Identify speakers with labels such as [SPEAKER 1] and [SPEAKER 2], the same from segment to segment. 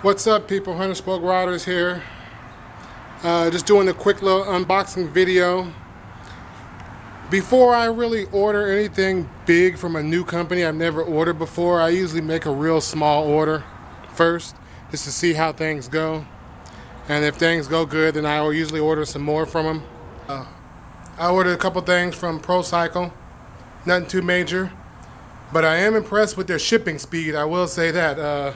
[SPEAKER 1] What's up, people? 100 Spoke Riders here. Just doing a quick little unboxing video. Before I really order anything big from a new company I've never ordered before, I usually make a real small order first, just to see how things go. And if things go good, then I will usually order some more from them. I ordered a couple things from ProCycle, nothing too major, but I am impressed with their shipping speed. I will say that.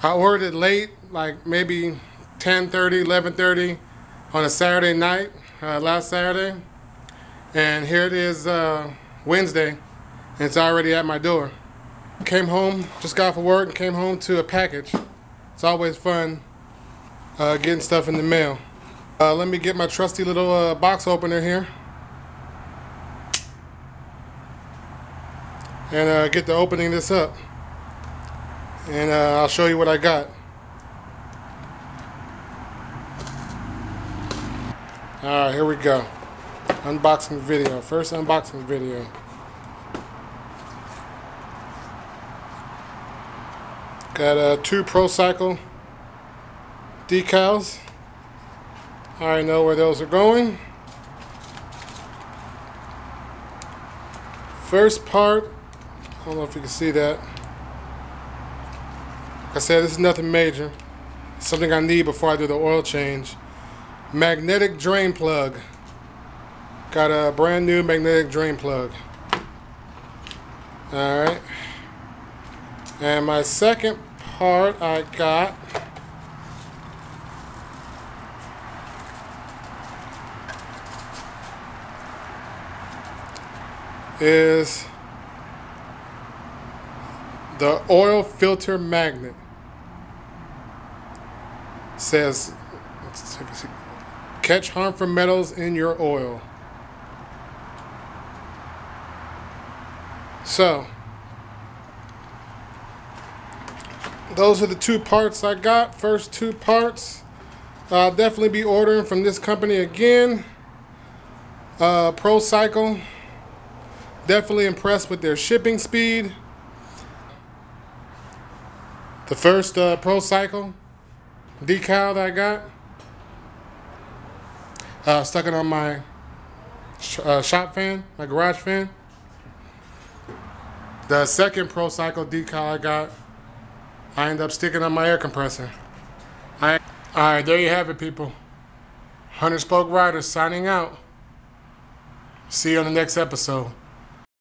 [SPEAKER 1] I ordered it late, like maybe 10:30, 11:30 on a Saturday night, last Saturday. And here it is Wednesday, and it's already at my door. Came home, just got off of work and came home to a package. It's always fun getting stuff in the mail. Let me get my trusty little box opener here. And get to opening this up. And I'll show you what I got. Alright, here we go. Unboxing video. First unboxing video. Got two ProCycle decals. I already know where those are going. First part, I don't know if you can see that. Like I said, this is nothing major. It's something I need before I do the oil change. Magnetic drain plug. Got a brand new magnetic drain plug. Alright. And my second part I got is the oil filter magnet. Says, catch harmful metals in your oil. So, those are the two parts I got. First two parts. I'll definitely be ordering from this company again. ProCycle. Definitely impressed with their shipping speed. The first ProCycle decal that I got, stuck it on my shop fan, my garage fan. The second ProCycle decal I got, I ended up sticking on my air compressor. Alright, there you have it, people. 100 Spoke Riders signing out. See you on the next episode.